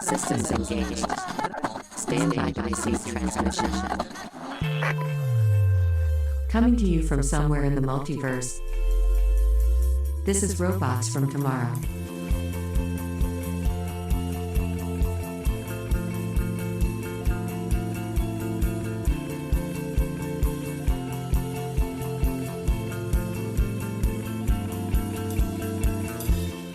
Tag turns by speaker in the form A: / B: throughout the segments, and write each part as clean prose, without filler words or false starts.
A: Systems engaged. Stand by to receive transmission. Coming to you from somewhere in the multiverse. This is Robots from Tomorrow.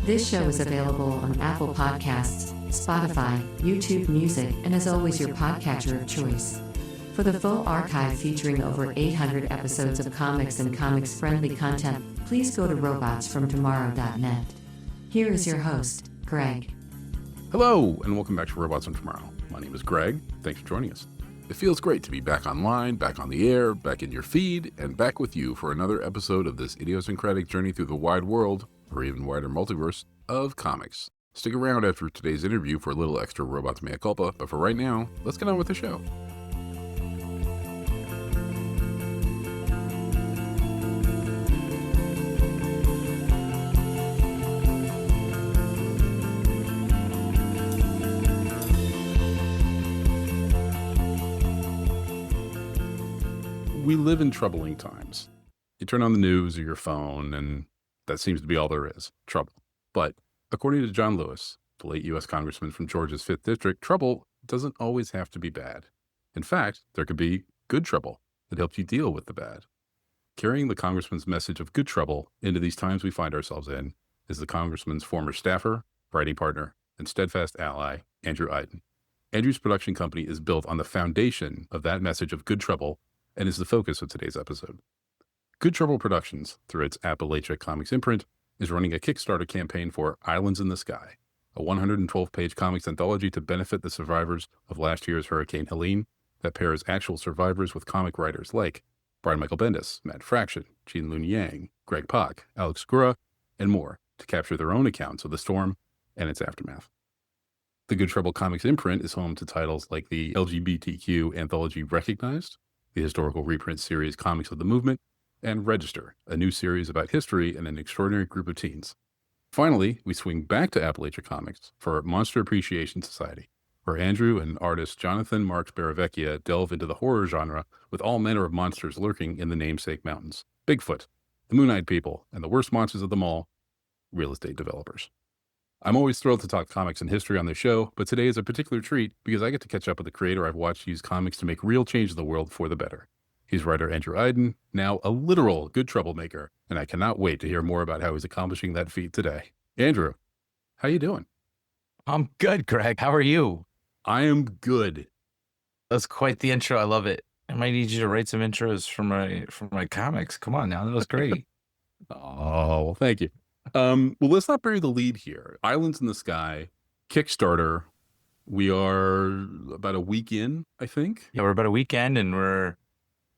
A: This show is available on Apple Podcasts, Spotify, YouTube Music, and as always your podcatcher of choice. For the full archive featuring over 800 episodes of comics and comics-friendly content, please go to robotsfromtomorrow.net. Here is your host, Greg.
B: Hello, and welcome back to Robots from Tomorrow. My name is Greg. Thanks for joining us. It feels great to be back online, back on the air, back in your feed, and back with you for another episode of this idiosyncratic journey through the wide world, or even wider multiverse, of comics. Stick around after today's interview for a little extra Robots Mea Culpa, but for right now, let's get on with the show. We live in troubling times. You turn on the news or your phone, and that seems to be all there is, trouble. But according to John Lewis, the late U.S. Congressman from Georgia's 5th District, trouble doesn't always have to be bad. In fact, there could be good trouble that helps you deal with the bad. Carrying the Congressman's message of good trouble into these times we find ourselves in is the Congressman's former staffer, writing partner, and steadfast ally, Andrew Aydin. Andrew's production company is built on the foundation of that message of good trouble and is the focus of today's episode. Good Trouble Productions, through its Appalachia Comics imprint, is running a Kickstarter campaign for Islands in the Sky, a 112-page comics anthology to benefit the survivors of last year's Hurricane Helene that pairs actual survivors with comic writers like Brian Michael Bendis, Matt Fraction, Leun Yang, Greg Pak, Alex Segura, and more to capture their own accounts of the storm and its aftermath. The Good Trouble Comics imprint is home to titles like the LGBTQ anthology Recognized, the historical reprint series Comics of the Movement, and Register, a new series about history and an extraordinary group of teens. Finally, we swing back to Appalachia Comics for Monster Appreciation Society, where Andrew and artist Jonathan Marks Baravecchia delve into the horror genre with all manner of monsters lurking in the namesake mountains. Bigfoot, the Moon-Eyed People, and the worst monsters of them all, real estate developers. I'm always thrilled to talk comics and history on this show, but today is a particular treat because I get to catch up with the creator I've watched use comics to make real change in the world for the better. He's writer Andrew Aydin, now a literal good troublemaker, and I cannot wait to hear more about how he's accomplishing that feat today. Andrew, how you doing?
C: I'm good, Greg. How are you?
B: I am good.
C: That's quite the intro. I love it. I might need you to write some intros for my comics. Come on now. That was great.
B: Oh, well, thank you. Well, let's not bury the lead here. Islands in the Sky, Kickstarter. We are about a week in, I think.
C: Yeah, we're about a weekend and we're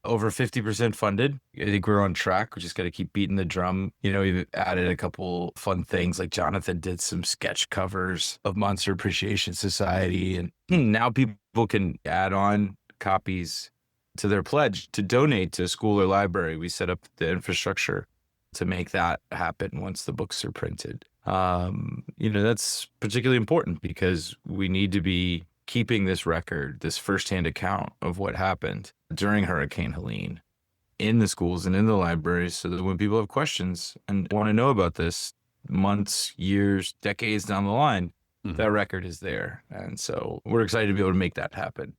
C: over 50% funded. I think we're on track. We just got to keep beating the drum. You know, we've added a couple fun things. Like Jonathan did some sketch covers of Monster Appreciation Society. And now people can add on copies to their pledge to donate to a school or library. We set up the infrastructure to make that happen once the books are printed. That's particularly important because we need to be keeping this record, this firsthand account of what happened during Hurricane Helene in the schools and in the libraries so that when people have questions and want to know about this months, years, decades down the line, that record is there. And so we're excited to be able to make that happen.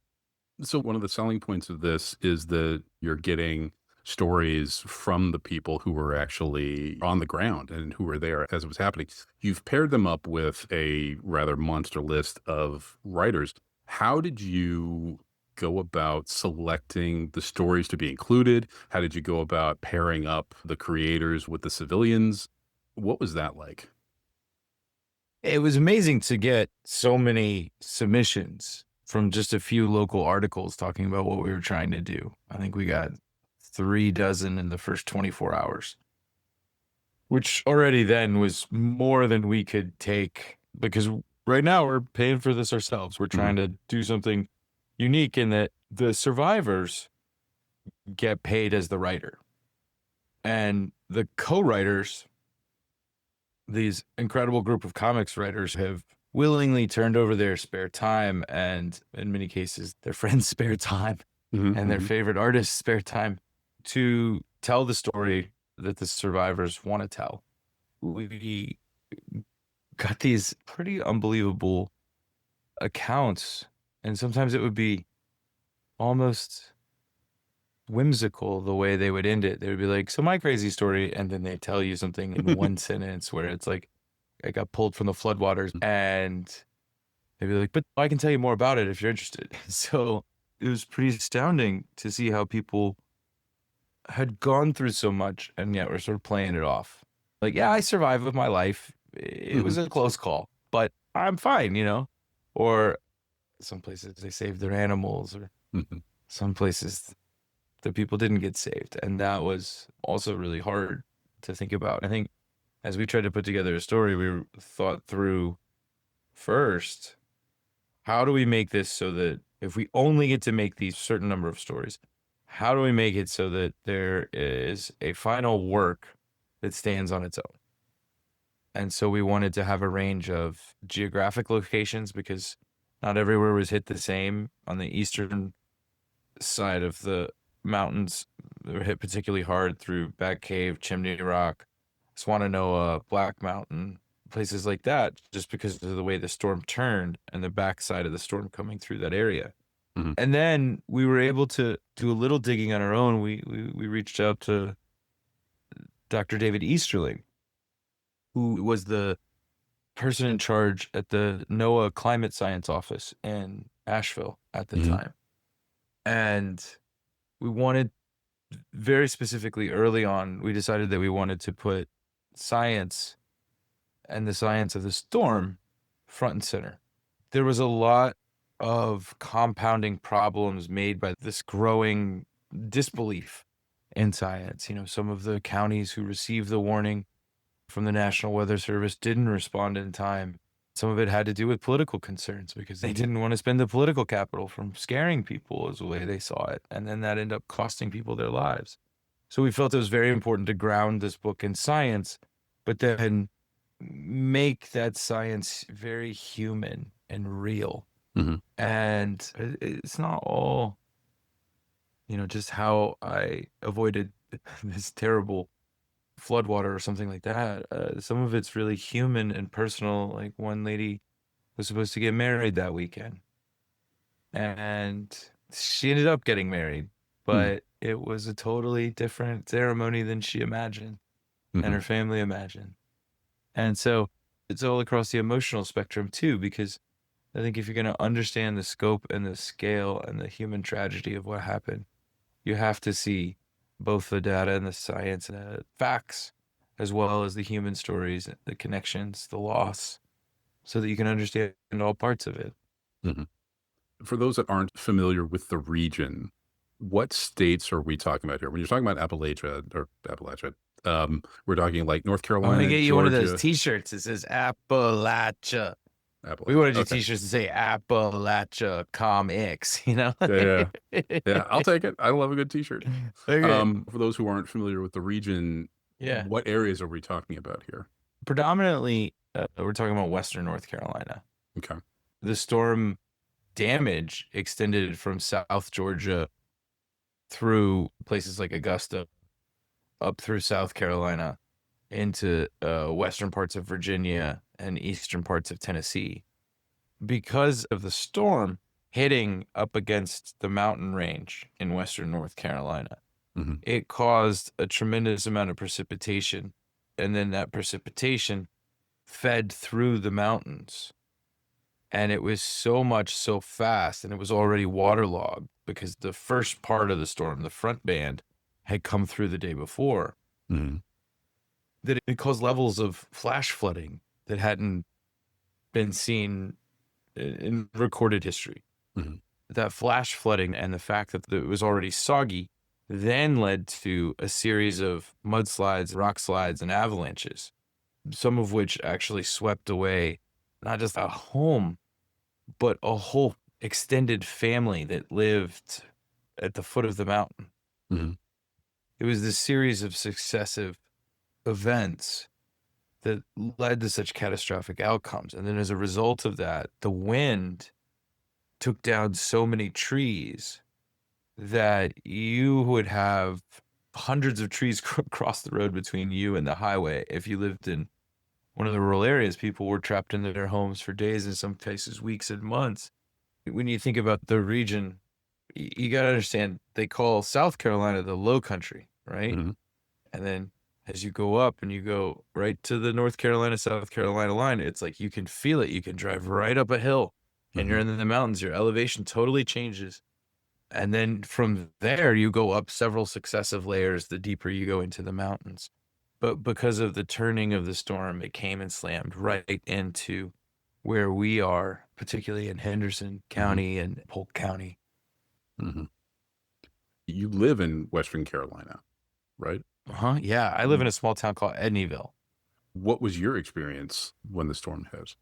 B: So one of the selling points of this is that you're getting stories from the people who were actually on the ground and who were there as it was happening. You've paired them up with a rather monster list of writers. How did you go about selecting the stories to be included? How did you go about pairing up the creators with the civilians? What was that like?
C: It was amazing to get so many submissions from just a few local articles talking about what we were trying to do. I think we got 36 in the first 24 hours, which already then was more than we could take because right now we're paying for this ourselves. We're trying to do something unique in that the survivors get paid as the writer and the co-writers, these incredible group of comics writers have willingly turned over their spare time and, in many cases, their friends' spare time and their favorite artist's spare time to tell the story that the survivors want to tell. We got these pretty unbelievable accounts, and sometimes it would be almost whimsical the way they would end it. They would be like, so my crazy story, and then they tell you something in one sentence where it's like, I got pulled from the floodwaters, and they'd be like, but I can tell you more about it if you're interested. So it was pretty astounding to see how people had gone through so much and yet were sort of playing it off. Like, yeah, I survived with my life. It was a close call, but I'm fine, you know? Or some places they saved their animals, or some places the people didn't get saved. And that was also really hard to think about. I think as we tried to put together a story, we thought through first, how do we make this so that if we only get to make these certain number of stories, how do we make it so that there is a final work that stands on its own? And so we wanted to have a range of geographic locations, because not everywhere was hit the same. On the eastern side of the mountains, they were hit particularly hard through Back Cave, Chimney Rock, Swannanoa, Black Mountain, places like that, just because of the way the storm turned and the backside of the storm coming through that area. And then we were able to do a little digging on our own. We reached out to Dr. David Easterling, who was the person in charge at the NOAA Climate Science Office in Asheville at the time. And we wanted, very specifically early on, we decided that we wanted to put science and the science of the storm front and center. There was a lot of compounding problems made by this growing disbelief in science. You know, some of the counties who received the warning from the National Weather Service didn't respond in time. Some of it had to do with political concerns, because they didn't want to spend the political capital from scaring people as the way they saw it. And then that ended up costing people their lives. So we felt it was very important to ground this book in science, but then make that science very human and real. And it's not all, you know, just how I avoided this terrible floodwater or something like that. Some of it's really human and personal. Like, one lady was supposed to get married that weekend, and she ended up getting married, but it was a totally different ceremony than she imagined and her family imagined. And so it's all across the emotional spectrum too, because I think if you're going to understand the scope and the scale and the human tragedy of what happened, you have to see both the data and the science and the facts, as well as the human stories, the connections, the loss, so that you can understand all parts of it.
B: For those that aren't familiar with the region, what states are we talking about here? When you're talking about Appalachia, we're talking like North Carolina,
C: I'm going to get you
B: Georgia.
C: one of those T-shirts that says Appalachia. We wanted your T-shirts to say Appalachia Comics, you know?
B: Yeah, I'll take it. I love a good T-shirt. For those who aren't familiar with the region, what areas are we talking about here?
C: Predominantly, we're talking about Western North Carolina.
B: Okay.
C: The storm damage extended from South Georgia through places like Augusta, up through South Carolina, into western parts of Virginia and eastern parts of Tennessee. Because of the storm hitting up against the mountain range in western North Carolina, it caused a tremendous amount of precipitation, and then that precipitation fed through the mountains. And it was so much so fast, and it was already waterlogged because the first part of the storm, the front band, had come through the day before, that it caused levels of flash flooding that hadn't been seen in recorded history. That flash flooding and the fact that it was already soggy then led to a series of mudslides, rock slides, and avalanches, some of which actually swept away not just a home, but a whole extended family that lived at the foot of the mountain. It was this series of successive events that led to such catastrophic outcomes. And then as a result of that, the wind took down so many trees that you would have hundreds of trees across the road between you and the highway. If you lived in one of the rural areas, people were trapped in their homes for days, in some cases weeks and months. When you think about the region, you got to understand, they call South Carolina the low country, right?
B: Mm-hmm.
C: And then as you go up and you go right to the North Carolina, South Carolina line, it's like you can feel it. You can drive right up a hill and you're in the mountains. Your elevation totally changes. And then from there, you go up several successive layers the deeper you go into the mountains. But because of the turning of the storm, it came and slammed right into where we are, particularly in Henderson County and Polk County.
B: Mm-hmm. You live in Western Carolina, right?
C: Yeah, I live in a small town called Edneyville.
B: What was your experience when the storm hit?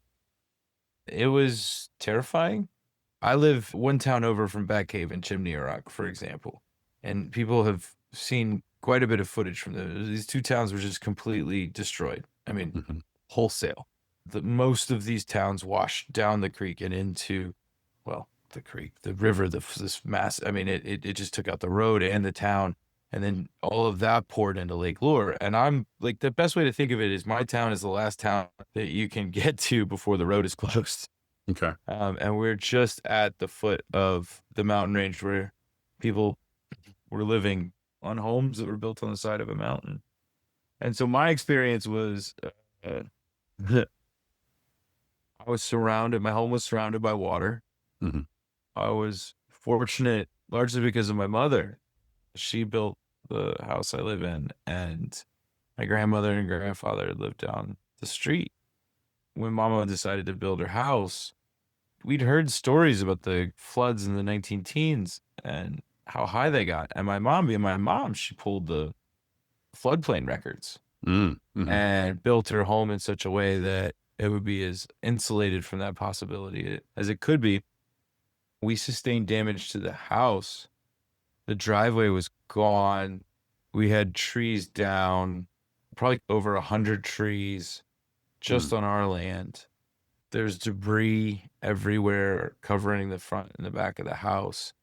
C: It was terrifying. I live one town over from Batcave, Chimney Rock, for example, and people have seen quite a bit of footage from these two towns were just completely destroyed. I mean, wholesale. Most of these towns washed down the creek and into, well, the creek, the river, this mass. I mean, it just took out the road and the town. And then all of that poured into Lake Lure. And I'm like, the best way to think of it is my town is the last town that you can get to before the road is closed.
B: Okay.
C: And we're just at the foot of the mountain range where people were living on homes that were built on the side of a mountain. And so my experience was, I was surrounded, my home was surrounded by water.
B: Mm-hmm.
C: I was fortunate largely because of my mother. She built the house I live in, and my grandmother and grandfather lived down the street. When Mama decided to build her house, we'd heard stories about the floods in the 19-teens and how high they got. And my mom, she pulled the floodplain records and built her home in such a way that it would be as insulated from that possibility as it could be. We sustained damage to the house. The driveway was gone. We had trees down, probably over 100 trees just on our land. There's debris everywhere covering the front and the back of the house.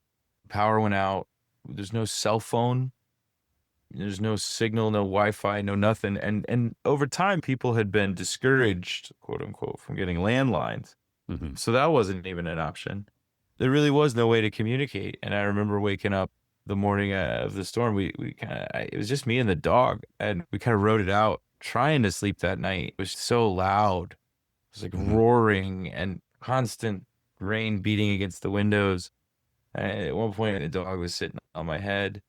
C: Power went out. There's no cell phone. There's no signal, no Wi-Fi, no nothing. And over time, people had been discouraged, quote unquote, from getting landlines. So that wasn't even an option. There really was no way to communicate. And I remember waking up the morning of the storm. It was just me and the dog, and we kind of rode it out, trying to sleep that night. It was so loud. It was like roaring and constant rain beating against the windows. And at one point, the dog was sitting on my head.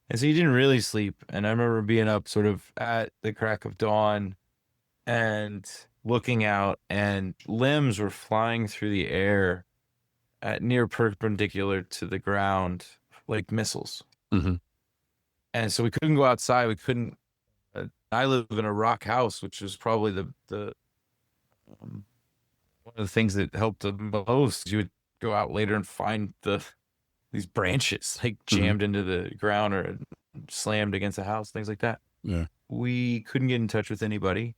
C: And so you didn't really sleep. And I remember being up sort of at the crack of dawn and looking out, and limbs were flying through the air at near perpendicular to the ground, like missiles. And so we couldn't go outside. We couldn't. I live in a rock house, which was probably the one of the things that helped the most. You would go out later and find these branches like jammed into the ground or slammed against the house, things like that.
B: Yeah.
C: We couldn't get in touch with anybody.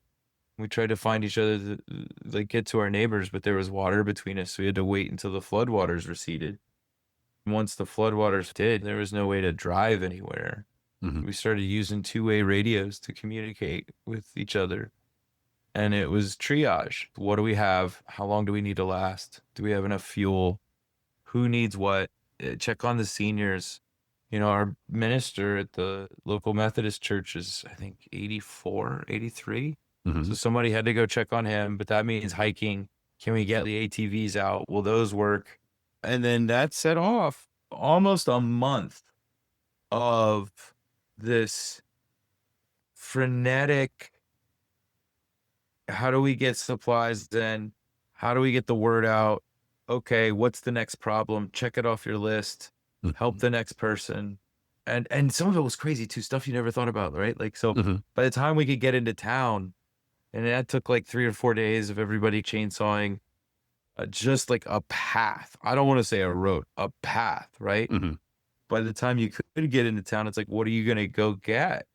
C: We tried to find each other, like get to our neighbors, but there was water between us. So we had to wait until the floodwaters receded. Once the floodwaters did, there was no way to drive anywhere. We started using two-way radios to communicate with each other. And it was triage. What do we have? How long do we need to last? Do we have enough fuel? Who needs what? Check on the seniors. You know, our minister at the local Methodist church is, I think, 84, 83. So somebody had to go check on him, but that means hiking. Can we get the ATVs out? Will those work? And then that set off almost a month of this frenetic, how do we get supplies then? How do we get the word out? Okay, what's the next problem? Check it off your list. Help the next person. And some of it was crazy too, stuff you never thought about, right? Like, so by the time we could get into town, and that took like 3 or 4 days of everybody chainsawing, just like a path. I don't want to say a road, a path, right? By the time you could get into town, it's like, what are you going to go get?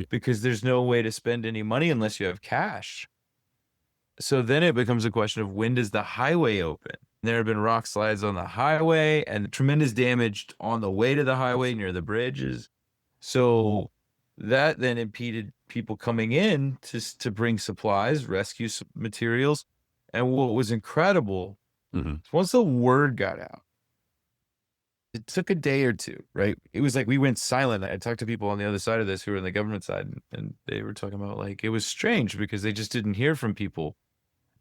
C: Because there's no way to spend any money unless you have cash. So then it becomes a question of, when does the highway open? There have been rock slides on the highway and tremendous damage on the way to the highway near the bridges. So that then impeded people coming in to bring supplies, rescue materials. And what was incredible, once the word got out, it took a day or two, right? It was like we went silent. I talked to people on the other side of this who were on the government side, and they were talking about, like, it was strange because they just didn't hear from people.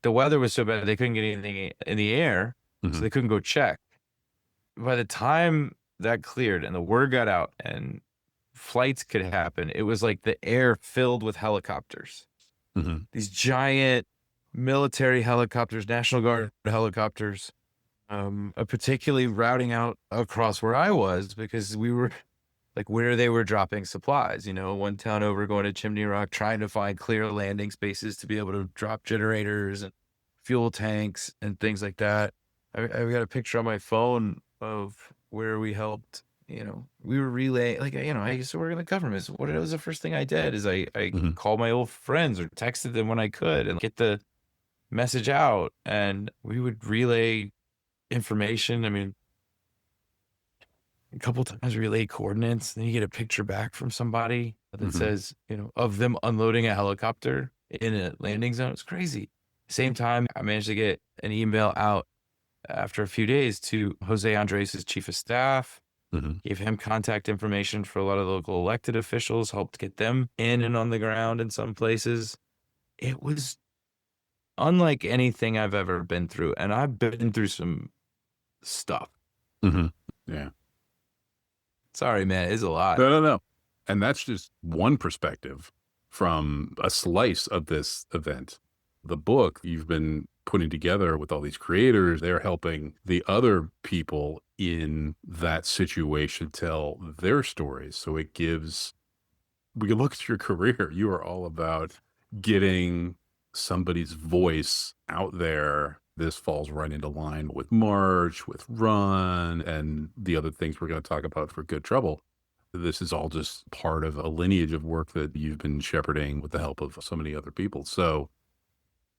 C: The weather was so bad they couldn't get anything in the air, so they couldn't go check. By the time that cleared and the word got out and flights could happen, it was like the air filled with helicopters. These giant military helicopters, National Guard helicopters, particularly routing out across where I was, because we were like where they were dropping supplies, one town over, going to Chimney Rock, trying to find clear landing spaces to be able to drop generators and fuel tanks and things like that. I've got a picture on my phone of where we helped. We were relaying, like, I used to work in the government. So what was the first thing I did is I called my old friends or texted them when I could and get the message out, and we would relay information. I mean, a couple times relay coordinates, then you get a picture back from somebody that says, of them unloading a helicopter in a landing zone. It's crazy. Same time, I managed to get an email out after a few days to Jose Andres' chief of staff, gave him contact information for a lot of the local elected officials, helped get them in and on the ground in some places. It was unlike anything I've ever been through. And I've been through some stuff.
B: Yeah.
C: Sorry, man. It's a lot.
B: No. And that's just one perspective from a slice of this event. The book you've been putting together with all these creators, they're helping the other people in that situation tell their stories. So we can look at your career. You are all about getting somebody's voice out there. This falls right into line with March, with Run, and the other things we're going to talk about for Good Trouble. This is all just part of a lineage of work that you've been shepherding with the help of so many other people. So,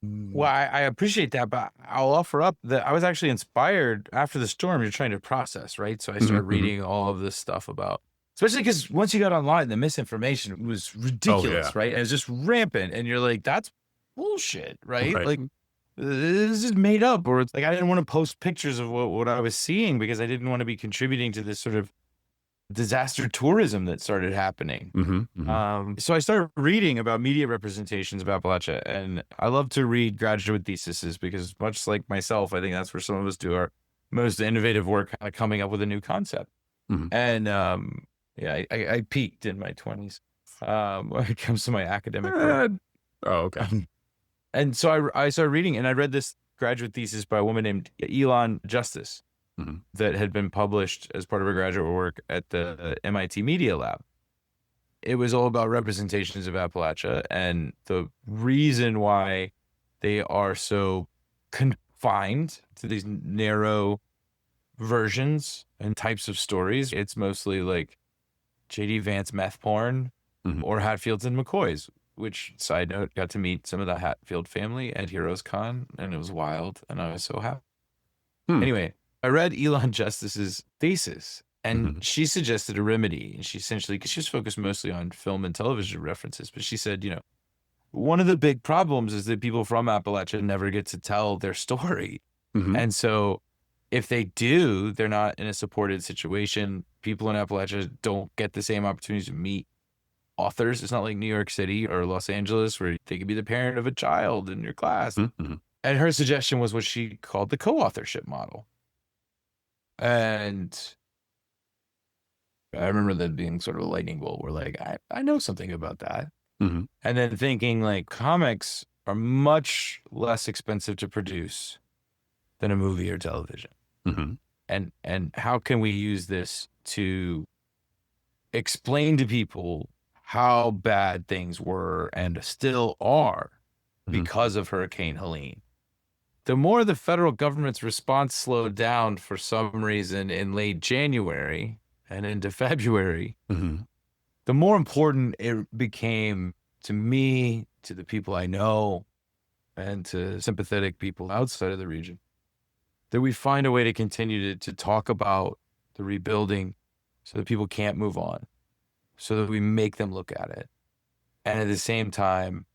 C: well, I appreciate that, but I'll offer up that I was actually inspired after the storm. You're trying to process, right? So I started reading all of this stuff about, especially because once you got online, the misinformation was ridiculous, right? And it was just rampant. And you're like, that's bullshit, right? Like, this is made up. Or it's like, I didn't want to post pictures of what I was seeing because I didn't want to be contributing to this sort of disaster tourism that started happening. So I started reading about media representations of Appalachia, and I love to read graduate theses because, much like myself, I think that's where some of us do our most innovative work, kind of coming up with a new concept. And I peaked in my 20s when it comes to my academic work.
B: Okay.
C: And so I started reading, and I read this graduate thesis by a woman named Leun Yang that had been published as part of her graduate work at the MIT Media Lab. It was all about representations of Appalachia and the reason why they are so confined to these narrow versions and types of stories. It's mostly like J.D. Vance meth porn or Hatfields and McCoys, which, side note, got to meet some of the Hatfield family at Heroes Con, and it was wild, and I was so happy. Anyway, I read Leun Yang's thesis, and she suggested a remedy. And she essentially, because she was focused mostly on film and television references, but she said, one of the big problems is that people from Appalachia never get to tell their story. And so if they do, they're not in a supported situation. People in Appalachia don't get the same opportunities to meet authors. It's not like New York City or Los Angeles where they could be the parent of a child in your class. And her suggestion was what she called the co-authorship model. And I remember that being sort of a lightning bolt where, like, I know something about that. And then thinking, like, comics are much less expensive to produce than a movie or television. And how can we use this to explain to people how bad things were and still are because of Hurricane Helene? The more the federal government's response slowed down for some reason in late January and into February, the more important it became to me, to the people I know, and to sympathetic people outside of the region, that we find a way to continue to talk about the rebuilding so that people can't move on, so that we make them look at it. And at the same time,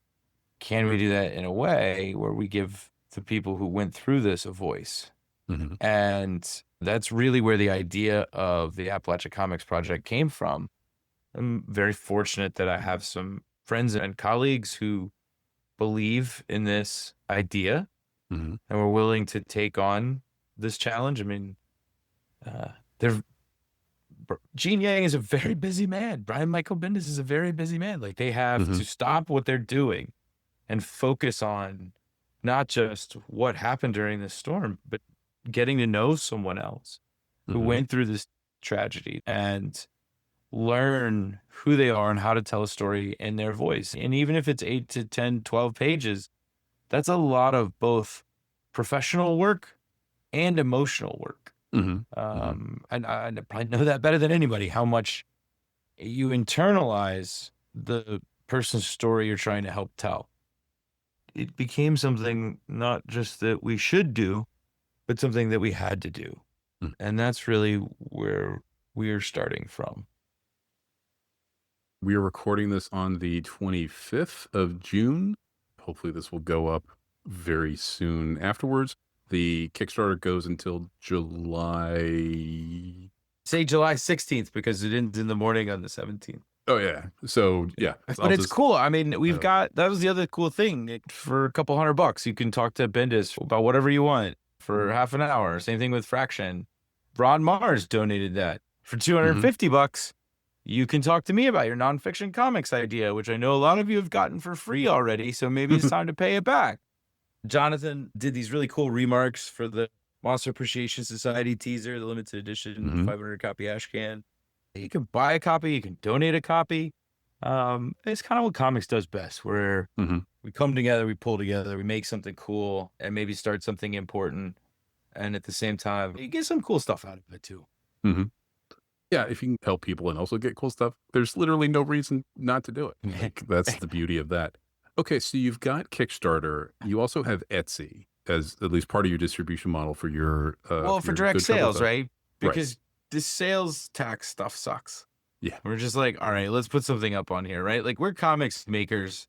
C: can we do that in a way where we give the people who went through this a voice?
B: Mm-hmm.
C: And that's really where the idea of the Appalachia Comics project came from. I'm very fortunate that I have some friends and colleagues who believe in this idea
B: Mm-hmm.
C: and were willing to take on this challenge. I mean, Leun Yang is a very busy man. Brian Michael Bendis is a very busy man. Like, they have
B: Mm-hmm.
C: to stop what they're doing and focus on not just what happened during this storm, but getting to know someone else who
B: Mm-hmm.
C: went through this tragedy and learn who they are and how to tell a story in their voice. And even if it's 8 to 10, 12 pages, that's a lot of both professional work and emotional work.
B: Mm-hmm.
C: And I probably know that better than anybody, how much you internalize the person's story you're trying to help tell. It became something not just that we should do, but something that we had to do.
B: Mm.
C: And that's really where we're starting from.
B: We are recording this on the 25th of June. Hopefully this will go up very soon afterwards. The Kickstarter goes until July.
C: Say July 16th because it ends in the morning on the 17th.
B: Oh, yeah. So, yeah.
C: But it's cool. I mean, we've got, that was the other cool thing. For a couple $100, you can talk to Bendis about whatever you want for half an hour. Same thing with Fraction. Ron Mars donated that. For $250, you can talk to me about your nonfiction comics idea, which I know a lot of you have gotten for free already. So maybe it's time to pay it back. Jonathan did these really cool remarks for the Monster Appreciation Society teaser, the limited edition 500 copy ash can. You can buy a copy, you can donate a copy. It's kind of what comics does best, where we come together, we pull together, we make something cool and maybe start something important. And at the same time, you get some cool stuff out of it too.
B: Mm-hmm. Yeah, if you can help people and also get cool stuff, there's literally no reason not to do it. Like, that's the beauty of that. Okay, so you've got Kickstarter. You also have Etsy as at least part of your distribution model for your
C: for
B: your
C: direct
B: Good Trouble
C: sales,
B: stuff.
C: right? Because this sales tax stuff sucks.
B: Yeah.
C: We're just like, all right, let's put something up on here, right? Like, we're comics makers,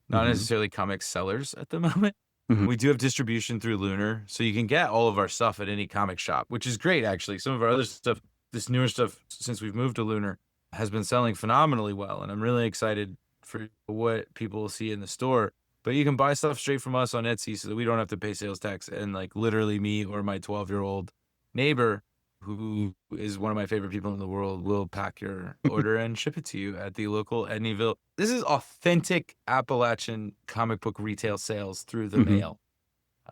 C: not necessarily comics sellers at the moment. We do have distribution through Lunar, so you can get all of our stuff at any comic shop, which is great, actually. Some of our other stuff, this newer stuff, since we've moved to Lunar, has been selling phenomenally well, and I'm really excited for what people will see in the store. But you can buy stuff straight from us on Etsy so that we don't have to pay sales tax, and like literally me or my 12-year-old neighbor, who is one of my favorite people in the world, will pack your order and ship it to you at the local Edneyville. This is authentic Appalachian comic book retail sales through the mail.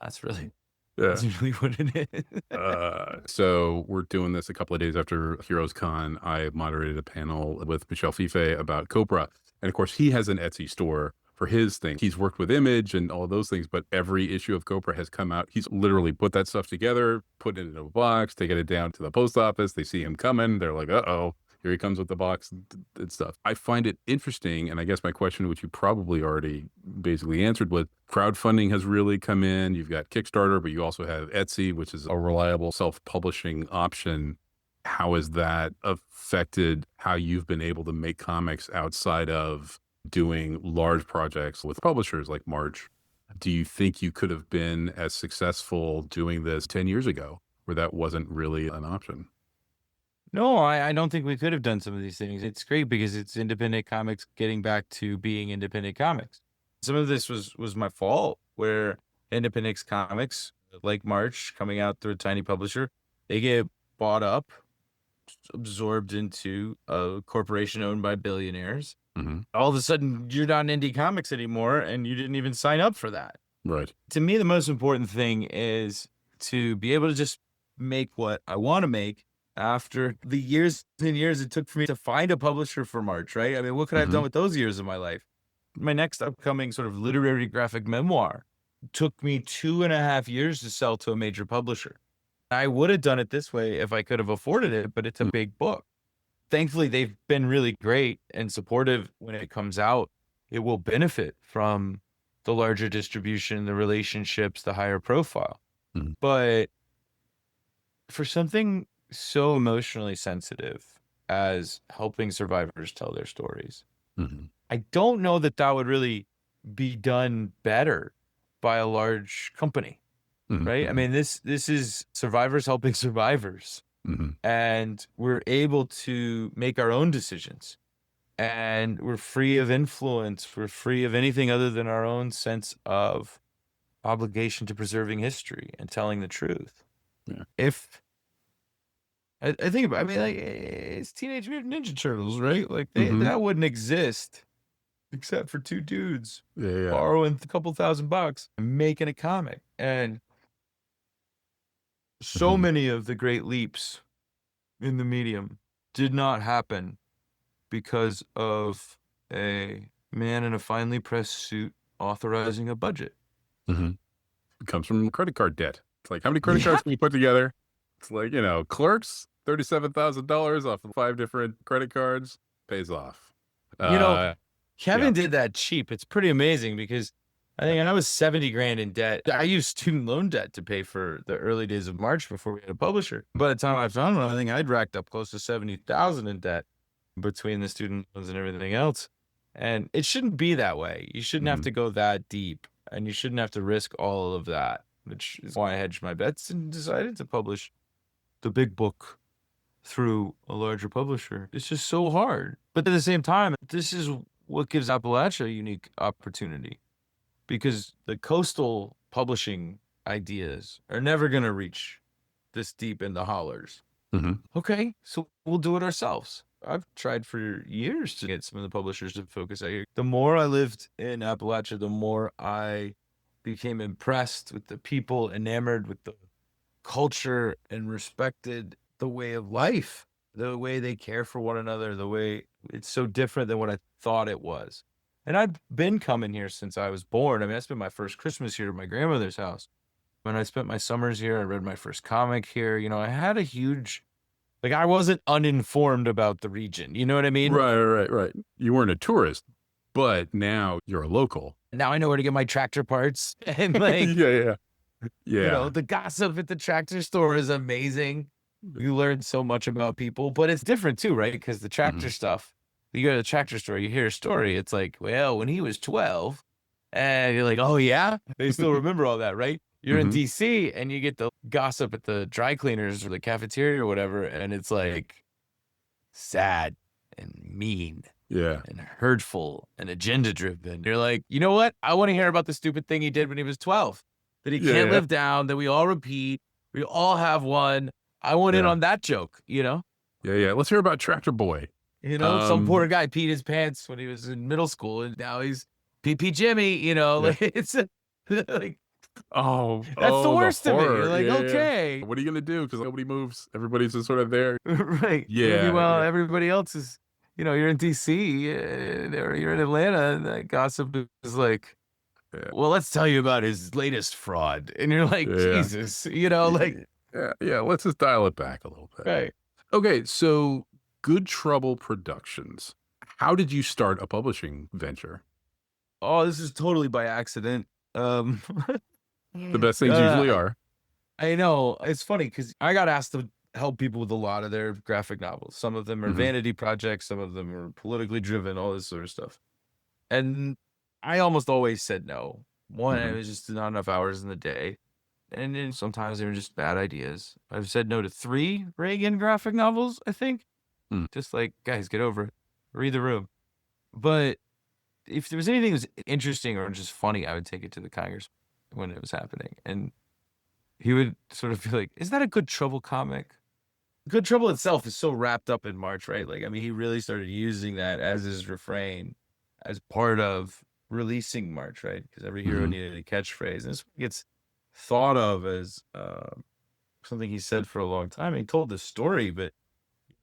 C: That's really what it is.
B: So we're doing this a couple of days after Heroes Con. I moderated a panel with Michel Fife about Copra. And of course, he has an Etsy store for his thing. He's worked with Image and all those things, but every issue of Copra has come out. He's literally put that stuff together, put it in a box, taken it down to the post office. They see him coming. They're like, uh-oh, here he comes with the box and stuff. I find it interesting. And I guess my question, which you probably already basically answered, was crowdfunding has really come in. You've got Kickstarter, but you also have Etsy, which is a reliable self-publishing option. How has that affected how you've been able to make comics outside of doing large projects with publishers like March? Do you think you could have been as successful doing this 10 years ago where that wasn't really an option?
C: No, I don't think we could have done some of these things. It's great because it's independent comics getting back to being independent comics. Some of this was my fault, where independent comics like March, coming out through a tiny publisher, they get bought up, absorbed into a corporation owned by billionaires. All of a sudden, you're not indie comics anymore, and you didn't even sign up for that.
B: Right.
C: To me, the most important thing is to be able to just make what I want to make after the years and years it took for me to find a publisher for March, right? I mean, what could I have done with those years of my life? My next upcoming sort of literary graphic memoir took me 2.5 years to sell to a major publisher. I would have done it this way if I could have afforded it, but it's a big book. Thankfully, they've been really great and supportive when it comes out. It will benefit from the larger distribution, the relationships, the higher profile.
B: Mhm.
C: But for something so emotionally sensitive as helping survivors tell their stories,
B: Mhm.
C: I don't know that that would really be done better by a large company,
B: Mhm.
C: right? I
B: Mhm.
C: mean, this is survivors helping survivors,
B: Mhm.
C: and we're able to make our own decisions, and we're free of influence. We're free of anything other than our own sense of obligation to preserving history and telling the truth.
B: Yeah.
C: If I think about, I mean, like, it's Teenage Mutant Ninja Turtles, right? Like
B: Mhm.
C: that wouldn't exist except for two dudes
B: Yeah, yeah.
C: borrowing a couple $1,000 and making a comic. And so
B: Mhm.
C: many of the great leaps in the medium did not happen because of a man in a finely pressed suit authorizing a budget.
B: Mhm. It comes from credit card debt. It's like, how many credit
C: Yeah.
B: cards can you put together? It's like, Clerks, $37,000 off of 5 different credit cards, pays off.
C: You know,
B: Uh, yeah.
C: Kevin did that cheap. It's pretty amazing because I think I was 70 grand in debt. I used student loan debt to pay for the early days of March before we had a publisher. By the time I found one, I think I'd racked up close to 70,000 in debt between the student loans and everything else. And it shouldn't be that way. You shouldn't have
B: Mhm.
C: to go that deep, and you shouldn't have to risk all of that, which is why I hedged my bets and decided to publish the big book through a larger publisher. It's just so hard. But at the same time, this is what gives Appalachia a unique opportunity, because the coastal publishing ideas are never going to reach this deep in the hollers.
B: Mhm.
C: Okay, so we'll do it ourselves. I've tried for years to get some of the publishers to focus out here. The more I lived in Appalachia, the more I became impressed with the people, enamored with the culture, and respected the way of life, the way they care for one another, the way it's so different than what I thought it was. And I've been coming here since I was born. I mean, I spent my first Christmas here at my grandmother's house. When I spent my summers here, I read my first comic here. I had a huge, like, I wasn't uninformed about the region. You know what I mean?
B: Right. You weren't a tourist, but now you're a local.
C: Now I know where to get my tractor parts. And like,
B: Yeah. Yeah.
C: the gossip at the tractor store is amazing. You learn so much about people, but it's different too, right? Because the tractor
B: Mhm.
C: stuff, you go to the tractor store, you hear a story. It's like, well, when he was 12, and you're like, oh yeah, they still remember all that, right? You're in
B: Mhm.
C: DC and you get the gossip at the dry cleaners or the cafeteria or whatever, and it's like sad and mean
B: Yeah.
C: and hurtful and agenda driven. You're like, you know what? I want to hear about the stupid thing he did when he was 12 that he can't
B: Yeah.
C: live down, that we all repeat. We all have one. I want in
B: Yeah.
C: on that joke,
B: Yeah. Let's hear about Tractor Boy.
C: Some poor
B: Um,
C: guy peed his pants when he was in middle school and now he's PP Jimmy,
B: yeah.
C: like it's like, that's the
B: Oh, the
C: worst of it. You're
B: horror.
C: like,
B: Yeah.
C: okay,
B: What are you gonna do? Because nobody moves. Everybody's just sort of there.
C: right.
B: Yeah.
C: Meanwhile,
B: Yeah.
C: everybody else is, you're in DC, or you're in Atlanta, and that gossip is like,
B: Yeah.
C: well, let's tell you about his latest fraud. And you're like,
B: Yeah.
C: Jesus, like,
B: Yeah. Let's just dial it back a little bit.
C: right.
B: Okay. So, Good Trouble Productions. How did you start a publishing venture?
C: Oh, this is totally by accident. Um,
B: The best things usually are.
C: I know. It's funny because I got asked to help people with a lot of their graphic novels. Some of them are
B: Mhm.
C: vanity projects, some of them are politically driven, all this sort of stuff. And I almost always said no. One, it
B: Mhm.
C: was just not enough hours in the day. And then sometimes they were just bad ideas. I've said no to 3 Reagan graphic novels, I think.
B: Hmm.
C: Just like, guys, get over it. Read the room. But if there was anything that was interesting or just funny, I would take it to the Congressman when it was happening. And he would sort of be like, is that a Good Trouble comic? Good Trouble itself is so wrapped up in March, right? Like, I mean, he really started using that as his refrain, as part of releasing March, right? Because every hero
B: Mhm.
C: needed a catchphrase. And this gets thought of as something he said for a long time. He told this story, but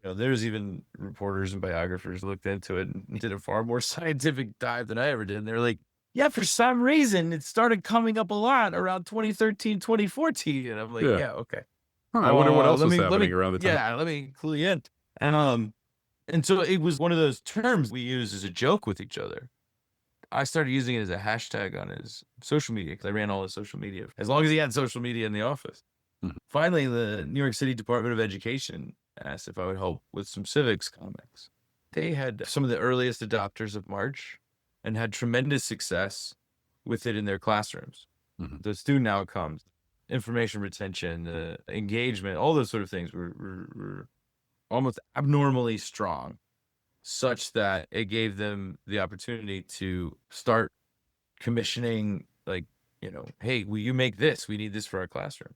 C: there's even reporters and biographers looked into it and did a far more scientific dive than I ever did. And they're like, yeah, for some reason, it started coming up a lot around 2013, 2014. And I'm like,
B: Yeah.
C: yeah, okay.
B: I wonder what else
C: Let
B: was
C: me,
B: happening around the time.
C: yeah, let me clue you in. And so it was one of those terms we use as a joke with each other. I started using it as a hashtag on his social media because I ran all his social media as long as he had social media in the office.
B: Mhm.
C: Finally, the New York City Department of Education asked if I would help with some civics comics. They had some of the earliest adopters of March and had tremendous success with it in their classrooms.
B: Mhm.
C: The student outcomes, information retention, engagement, all those sort of things were almost abnormally strong, such that it gave them the opportunity to start commissioning, like, hey, will you make this? We need this for our classroom.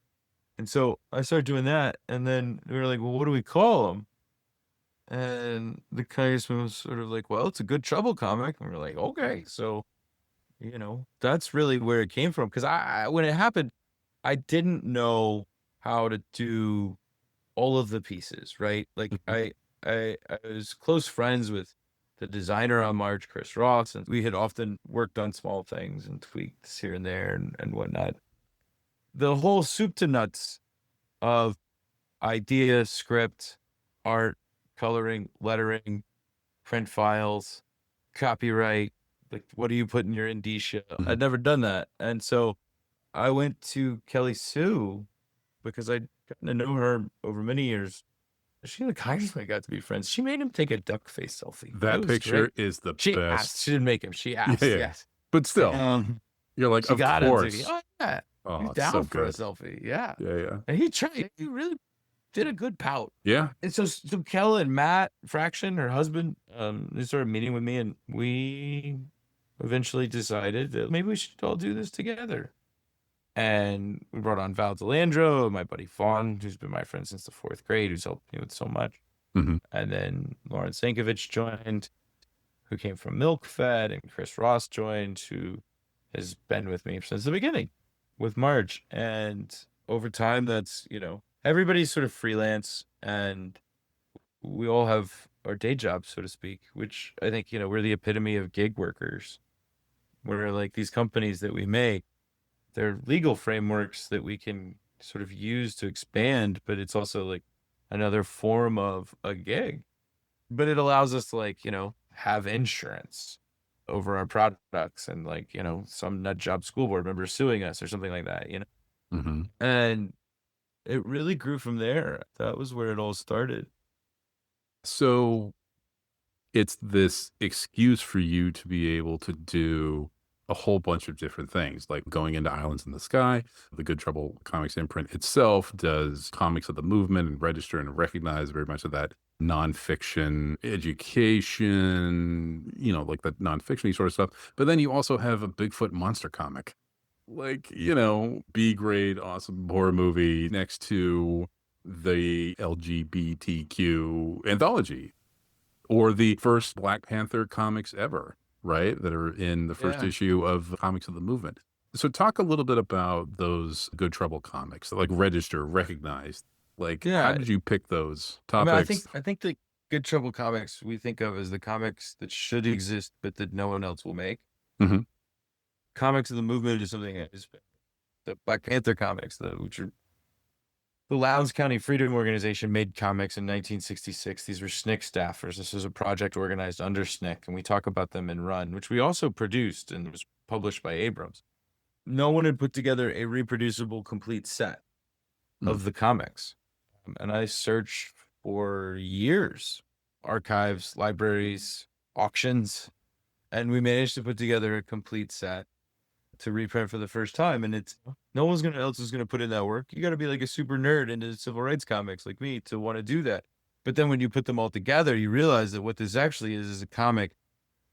C: And so I started doing that. And then we were like, well, what do we call them? And the Congressman was sort of like, well, it's a good trouble comic. And we're like, okay. So, that's really where it came from. Because when it happened, I didn't know how to do all of the pieces, right? Like
B: Mhm.
C: I was close friends with the designer on March, Chris Ross, and we had often worked on small things and tweaks here and there and whatnot. The whole soup to nuts of idea, script, art, coloring, lettering, print files, copyright, like what do you put in your indicia?
B: Mhm.
C: I'd never done that. And so I went to Kelly Sue because I'd gotten to know her over many years. She and the Congressman got to be friends. She made him take a duck face selfie. It
B: That
C: was
B: picture
C: great.
B: is the
C: She asked.
B: best.
C: She didn't make him. She
B: Yeah,
C: asked.
B: yeah.
C: Yes.
B: But still, you're like,
C: She
B: of
C: got him to.
B: course.
C: Oh yeah,
B: Oh,
C: he's
B: it's so
C: down for a
B: good.
C: selfie. Yeah,
B: Yeah, yeah.
C: and he tried. He really did a good pout.
B: Yeah.
C: And so Kel and Matt Fraction, her husband, they started meeting with me, and we eventually decided that maybe we should all do this together. And we brought on Val DeLandro, my buddy Fawn, who's been my friend since the 4th grade, who's helped me with so much.
B: Mhm.
C: And then Lauren Sankovich joined, who came from Milk Fed, and Chris Ross joined, who has been with me since the beginning with March. And over time, that's, everybody's sort of freelance, and we all have our day jobs, so to speak, which I think, we're the epitome of gig workers. We're like these companies that we make, they're legal frameworks that we can sort of use to expand, but it's also like another form of a gig. But it allows us to, like, have insurance over our products, and, like, some nut job school board member suing us or something like that,
B: Mhm.
C: and it really grew from there. That was where it all started.
B: So it's this excuse for you to be able to do a whole bunch of different things, like going into Islands in the Sky. The Good Trouble Comics imprint itself does comics of the movement and register and recognize very much of that nonfiction education, like that nonfiction sort of stuff. But then you also have a Bigfoot monster comic, like, B grade, awesome horror movie next to the LGBTQ anthology or the first Black Panther comics ever, right? That are in the first
C: Yeah.
B: issue of Comics of the Movement. So talk a little bit about those Good Trouble comics, like register, recognized. Like, how
C: Yeah.
B: did you pick those
C: I mean, I think
B: topics?
C: I think the Good Trouble comics we think of as the comics that should exist but that no one else will make.
B: Mhm.
C: Comics of the movement is something that is the Black Panther comics, which are the Lowndes County Freedom Organization made comics in 1966. These were SNCC staffers. This was a project organized under SNCC, and we talk about them in Run, which we also produced and was published by Abrams. No one had put together a reproducible, complete set
B: Mm.
C: of the comics. And I searched for years, archives, libraries, auctions, and we managed to put together a complete set to reprint for the first time. And it's no one's else is gonna put in that work. You got to be like a super nerd into civil rights comics like me to want to do that. But then when you put them all together, you realize that what this actually is a comic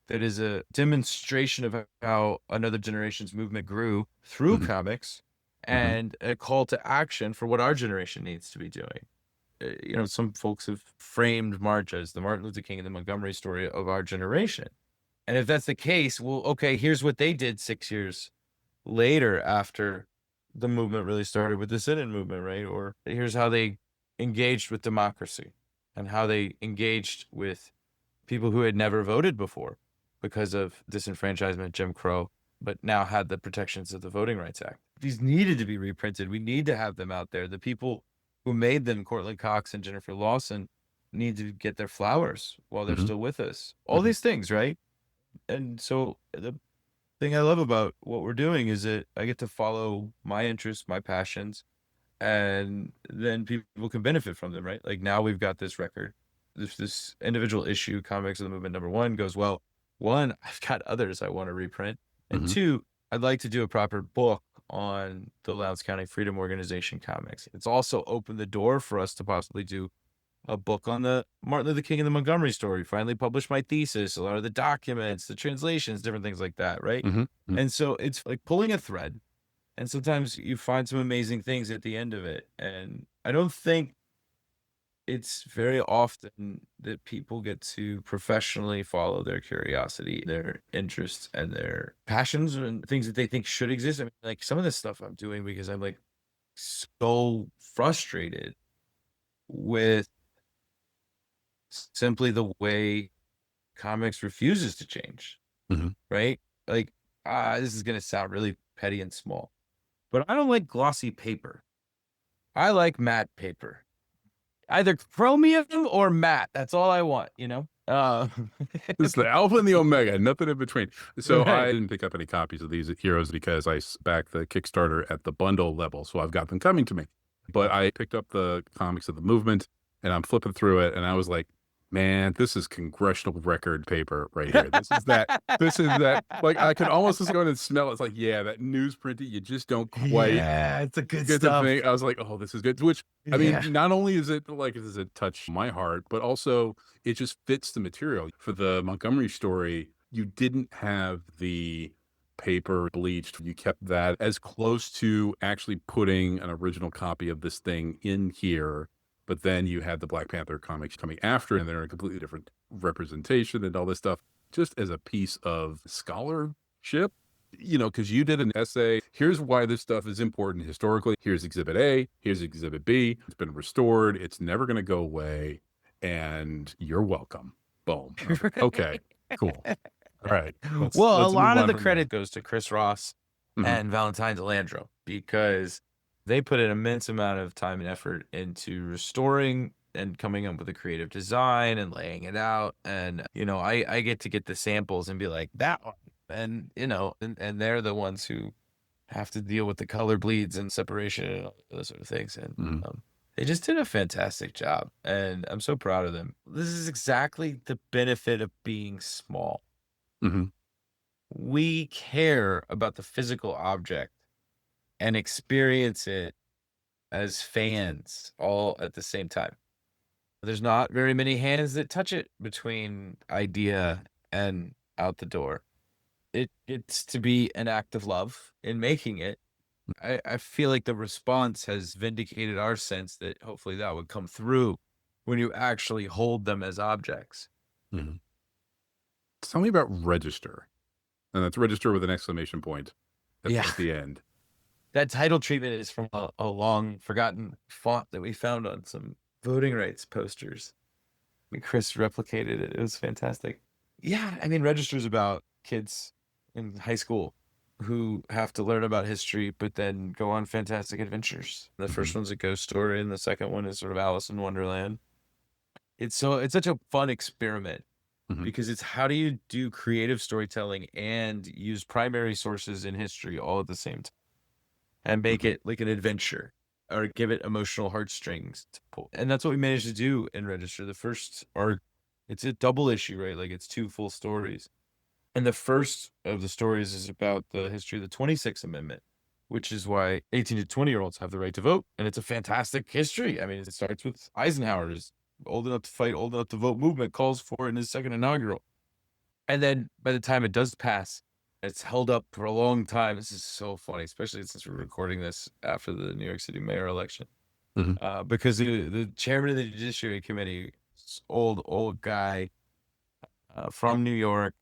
C: that is a demonstration of how another generation's movement grew through
B: Mhm.
C: comics,
B: Mhm.
C: and a call to action for what our generation needs to be doing. Some folks have framed March as the Martin Luther King and the Montgomery story of our generation. And if that's the case, well, okay, here's what they did 6 years later after the movement really started with the sit-in movement, right? Or here's how they engaged with democracy and how they engaged with people who had never voted before because of disenfranchisement, Jim Crow, but now had the protections of the Voting Rights Act. These needed to be reprinted. We need to have them out there. The people who made them, Courtland Cox and Jennifer Lawson, need to get their flowers while they're
B: Mhm.
C: still with us. All
B: Mhm.
C: these things, right? And so the thing I love about what we're doing is that I get to follow my interests, my passions, and then people can benefit from them, right? Like now we've got this record, this individual issue, Comics of the Movement #1 goes, well, one, I've got others I want to reprint. And two, I'd like to do a proper book on the Lowndes County Freedom Organization comics. It's also opened the door for us to possibly do a book on the Martin Luther King and the Montgomery story, finally published my thesis, a lot of the documents, the translations, different things like that, right? And so it's like pulling a thread. And sometimes you find some amazing things at the end of it. And I don't think it's very often that people get to professionally follow their curiosity, their interests, and their passions and things that they think should exist. I mean, like some of this stuff I'm doing because I'm like so frustrated with simply the way comics refuses to change, right? Like, this is going to sound really petty and small, but I don't like glossy paper. I like matte paper. Either chromium or matte. That's all I want, you know?
B: It's the alpha and the omega, nothing in between. So
C: Right.
B: I didn't pick up any copies of these heroes because I backed the Kickstarter at the bundle level. So I've got them coming to me. But I picked up the Comics of the Movement and I'm flipping through it. And I was like, man, this is congressional record paper right here. This is that. Like I could almost just go in and smell it. It's like, yeah, that newsprint, you just don't quite
C: Yeah, it's a good
B: get the
C: stuff.
B: thing. I was like, oh, this is good. Which, I mean, not only is it like, does it touch my heart, but also it just fits the material. For the Montgomery story, you didn't have the paper bleached. You kept that as close to actually putting an original copy of this thing in here. But then you had the Black Panther comics coming after, and they're in a completely different representation and all this stuff, just as a piece of scholarship, you know, because you did an essay. Here's why this stuff is important historically. Here's Exhibit A. Here's Exhibit B. It's been restored. It's never going to go away. And you're welcome. Boom. Okay, cool. All right.
C: Well, a
B: let's
C: lot
B: move
C: of
B: on
C: the
B: from
C: credit goes to Chris Ross and Valentine DeLandro because they put an immense amount of time and effort into restoring and coming up with a creative design and laying it out. And, you know, I get to get the samples and be like, that one. And, you know, and they're the ones who have to deal with the color bleeds and separation and all those sort of things. And they just did a fantastic job. And I'm so proud of them. This is exactly the benefit of being small. We care about the physical object and experience it as fans all at the same time. There's not very many hands that touch it between idea and out the door. It gets to be an act of love in making it. I feel like the response has vindicated our sense that hopefully that would come through when you actually hold them as objects.
B: Tell me about Register. And that's Register with an exclamation point at the end.
C: That title treatment is from a long forgotten font that we found on some voting rights posters. I mean, Chris replicated it. It was fantastic. Yeah, I mean, Register is about kids in high school who have to learn about history, but then go on fantastic adventures. The first one's a ghost story, and the second one is sort of Alice in Wonderland. It's such a fun experiment because it's how do you do creative storytelling and use primary sources in history all at the same time and make it like an adventure or give it emotional heartstrings to pull. And that's what we managed to do in Register. The first arc, it's a double issue, right? Like it's 2 full stories. And the first of the stories is about the history of the 26th Amendment, which is why 18 to 20-year-olds have the right to vote. And it's a fantastic history. I mean, it starts with Eisenhower's old enough to fight, old enough to vote movement calls for it in his second inaugural. And then by the time it does pass, it's held up for a long time. This is so funny, especially since we're recording this after the New York City mayor election. Because the chairman of the Judiciary Committee, old guy from New York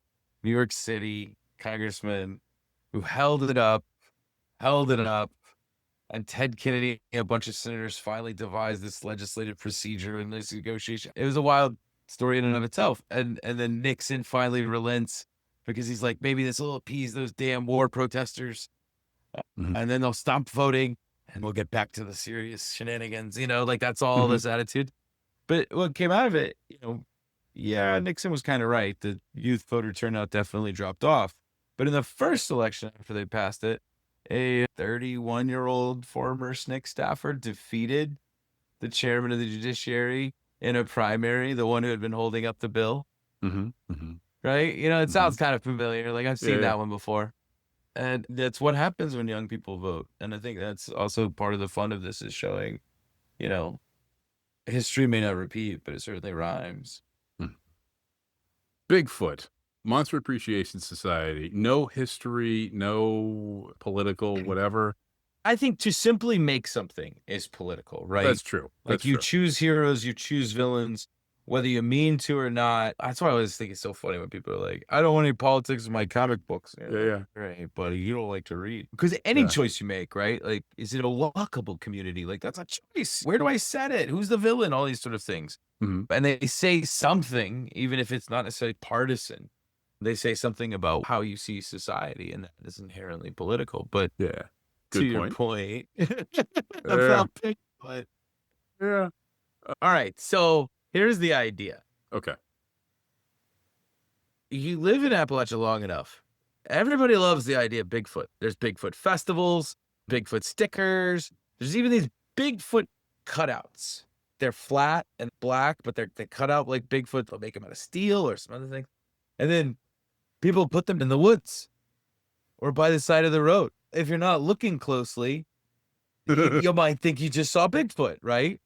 C: City, congressman, who held it up, and Ted Kennedy and a bunch of senators finally devised this legislative procedure and this negotiation. It was a wild story in and of itself. And then Nixon finally relents because he's like, maybe this will appease those damn war protesters. And then they'll stop voting and we'll get back to the serious shenanigans. You know, like that's all this attitude. But what came out of it, you know, yeah, Nixon was kind of right. The youth voter turnout definitely dropped off. But in the first election after they passed it, a 31-year-old former SNCC staffer defeated the chairman of the judiciary in a primary, the one who had been holding up the bill. Right? It sounds kind of familiar. Like I've seen that one before. And that's what happens when young people vote. And I think that's also part of the fun of this is showing, history may not repeat, but it certainly rhymes.
B: Bigfoot, Monster Appreciation Society, no history, no political, whatever.
C: I think to simply make something is political, right?
B: That's true.
C: Like you choose heroes, you choose villains, whether you mean to or not. That's why I always think it's so funny when people are like, I don't want any politics in my comic books.
B: Yeah.
C: Right, buddy, you don't like to read. Because any choice you make, right? Like, is it a walkable community? Like, that's a choice. Where do I set it? Who's the villain? All these sort of things. And they say something, even if it's not necessarily partisan. They say something about how you see society, and that is inherently political. But
B: Good
C: your point about Bigfoot.
B: Yeah.
C: All right, so here's the idea.
B: Okay.
C: You live in Appalachia long enough. Everybody loves the idea of Bigfoot. There's Bigfoot festivals, Bigfoot stickers. There's even these Bigfoot cutouts. They're flat and black, but they cut out like Bigfoot. They'll make them out of steel or some other thing. And then people put them in the woods or by the side of the road. If you're not looking closely, you might think you just saw Bigfoot, right?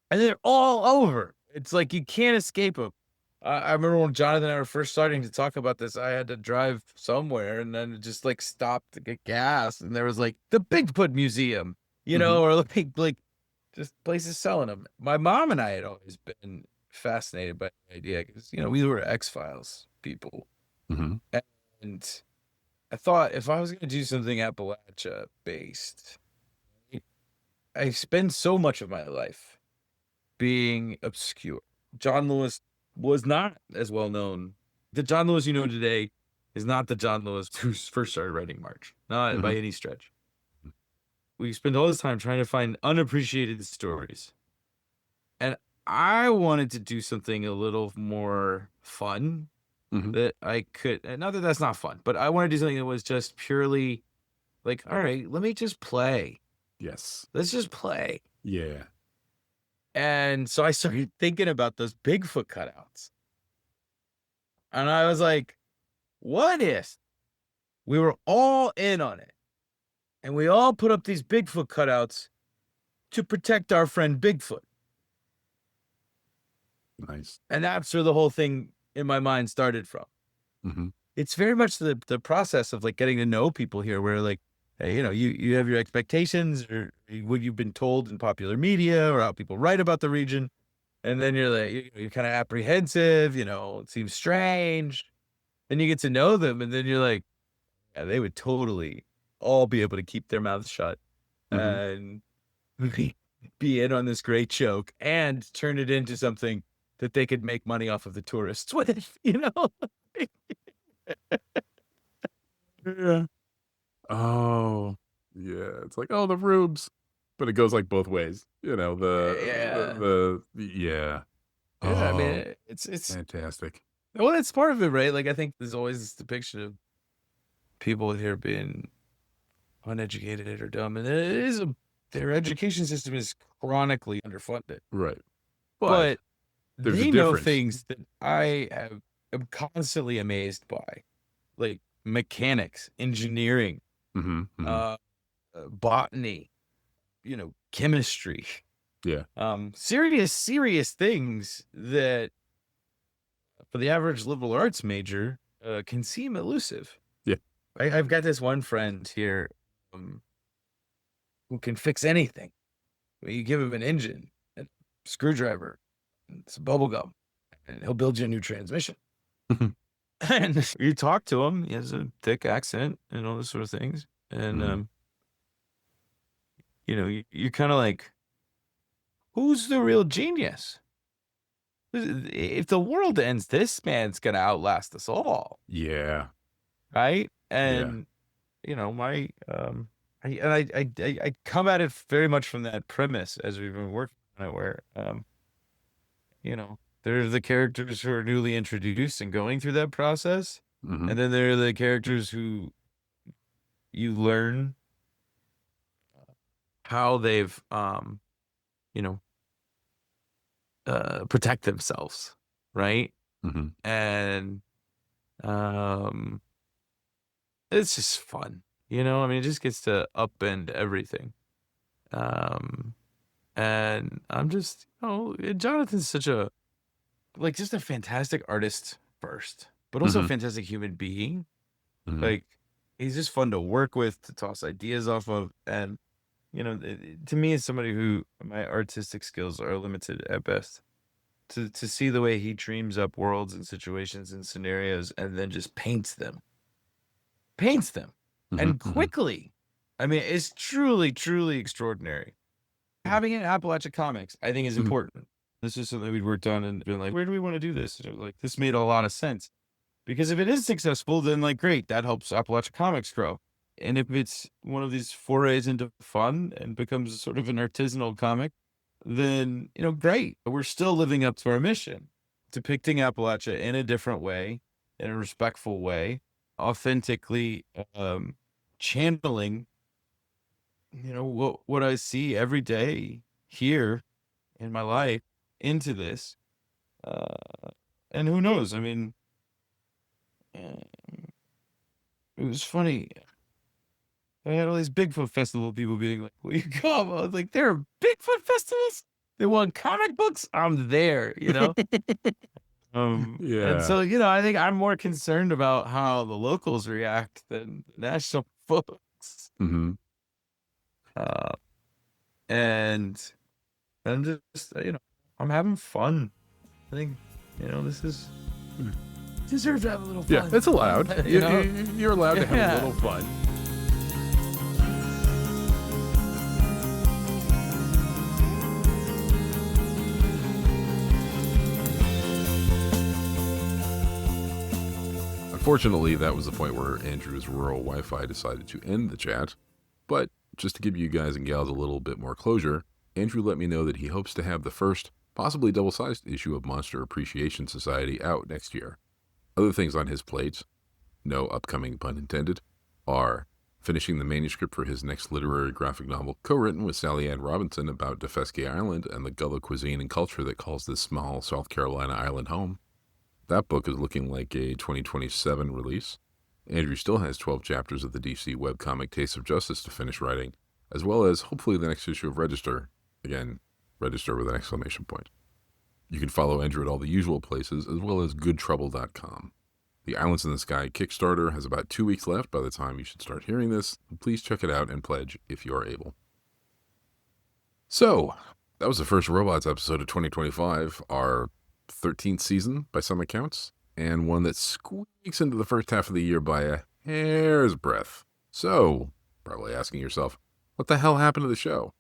C: And they're all over. It's like you can't escape them. I remember when Jonathan and I were first starting to talk about this, I had to drive somewhere and then just like stop to get gas. And there was like the Bigfoot Museum, or like just places selling them. My mom and I had always been fascinated by the idea because, we were X-Files people. And I thought if I was going to do something Appalachia based, I spend so much of my life being obscure. John Lewis was not as well known. The John Lewis you know today is not the John Lewis who first started writing March, not by any stretch. We spend all this time trying to find unappreciated stories. And I wanted to do something a little more fun that I could, not that that's not fun, but I wanted to do something that was just purely like, all right, let me just play.
B: Yes.
C: Let's just play.
B: Yeah.
C: And so I started thinking about those Bigfoot cutouts. And I was like, what if we were all in on it? And we all put up these Bigfoot cutouts to protect our friend Bigfoot.
B: Nice.
C: And that's where the whole thing in my mind started from. It's very much the process of like getting to know people here where like, hey, you have your expectations or what you've been told in popular media or how people write about the region. And then you're like, you're kind of apprehensive, it seems strange. Then you get to know them and then you're like, yeah, they would totally all be able to keep their mouths shut and be in on this great joke and turn it into something that they could make money off of the tourists with,
B: Yeah. Oh, yeah. It's like, the rubes. But it goes like both ways.
C: Yeah.
B: Yeah.
C: I mean, it's
B: fantastic.
C: Well, it's part of it, right? Like, I think there's always this depiction of people here being uneducated or dumb. And their education system is chronically underfunded.
B: Right.
C: But
B: there's
C: they
B: a
C: know
B: difference.
C: things that I am constantly amazed by, like mechanics, engineering, botany, chemistry.
B: Yeah.
C: Serious things that for the average liberal arts major can seem elusive.
B: Yeah.
C: I've got this one friend here who can fix anything. You give him an engine, a screwdriver, some bubble gum, and he'll build you a new transmission. And you talk to him, he has a thick accent and all those sort of things. And, you're kind of like, who's the real genius? If the world ends, this man's going to outlast us all.
B: Yeah.
C: Right? And, I come at it very much from that premise as we've been working on it, where, there are the characters who are newly introduced and going through that process.
B: Mhm.
C: And then there are the characters who you learn how they've, you know, protect themselves, right?
B: Mhm.
C: And um, it's just fun, you know. I mean, it just gets to upend everything. Um, and I'm just, Jonathan's such a just a fantastic artist first, but also a
B: Mhm.
C: fantastic human being.
B: Mhm.
C: Like, he's just fun to work with, to toss ideas off of, and to me, as somebody who my artistic skills are limited at best, to see the way he dreams up worlds and situations and scenarios and then just paints them,
B: Mhm.
C: and
B: Mhm.
C: quickly. I mean, it's truly, truly extraordinary.
B: Yeah.
C: Having an Appalachia Comics, I think, is
B: Mhm.
C: important. This is something we'd worked on and been like, where do we want to do this? And it was like, this made a lot of sense. Because if it is successful, then great, that helps Appalachia Comics grow. And if it's one of these forays into fun and becomes sort of an artisanal comic, then, great. We're still living up to our mission, depicting Appalachia in a different way, in a respectful way, authentically channeling, what I see every day here in my life into this. Uh, and who knows? I mean, uh, it was funny. I had all these Bigfoot festival people being like, "Will you come?" I was like, "There are Bigfoot festivals? They want comic books? I'm there, you know." And
B: Yeah.
C: so I think I'm more concerned about how the locals react than the national folks.
B: Mhm.
C: Uh, and I'm just I'm having fun. I think this is deserves to have a little
B: Yeah,
C: fun.
B: it's allowed.
C: You know?
B: You're allowed to have a
C: Yeah.
B: little fun. Unfortunately, that was the point where Andrew's rural Wi-Fi decided to end the chat. But just to give you guys and gals a little bit more closure, Andrew let me know that he hopes to have the first, possibly double-sized issue of Monster Appreciation Society out next year. Other things on his plate, no upcoming pun intended, are finishing the manuscript for his next literary graphic novel, co-written with Sally Ann Robinson about Defesque Island and the Gullah cuisine and culture that calls this small South Carolina island home. That book is looking like a 2027 release. Andrew still has 12 chapters of the DC webcomic Taste of Justice to finish writing, as well as hopefully the next issue of Register. Again, Register with an exclamation point. You can follow Andrew at all the usual places, as well as goodtrouble.com. The Islands in the Sky Kickstarter has about 2 weeks left by the time you should start hearing this. Please check it out and pledge if you are able. So, that was the first Robots episode of 2025, our 13th season by some accounts, and one that squeaks into the first half of the year by a hair's breadth. So, probably asking yourself, what the hell happened to the show?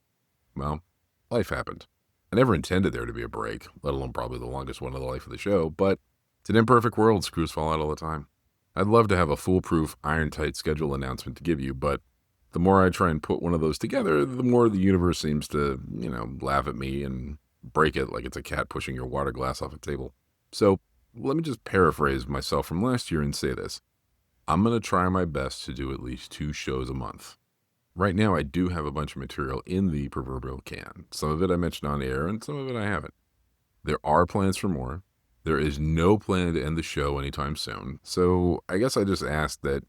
B: Well, life happened. I never intended there to be a break, let alone probably the longest one of the life of the show, but it's an imperfect world. Screws fall out all the time. I'd love to have a foolproof, iron-tight schedule announcement to give you, but the more I try and put one of those together, the more the universe seems to, laugh at me and break it like it's a cat pushing your water glass off a table. So let me just paraphrase myself from last year and say this. I'm going to try my best to do at least 2 shows a month. Right now, I do have a bunch of material in the proverbial can. Some of it I mentioned on air, and some of it I haven't. There are plans for more. There is no plan to end the show anytime soon. So I guess I just asked that,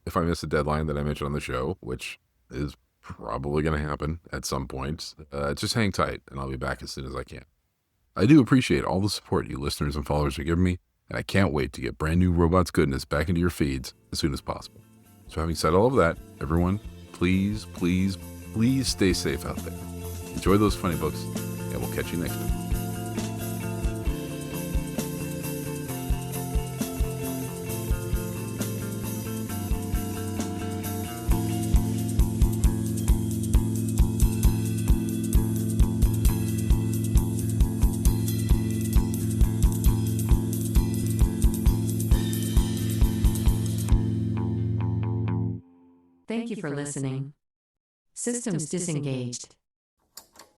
B: if I miss a deadline that I mentioned on the show, which is probably going to happen at some point, just hang tight, and I'll be back as soon as I can. I do appreciate all the support you listeners and followers are giving me, and I can't wait to get brand new Robots goodness back into your feeds as soon as possible. So having said all of that, everyone, please, please, please stay safe out there. Enjoy those funny books, and we'll catch you next time.
A: Thank you for listening. Systems disengaged.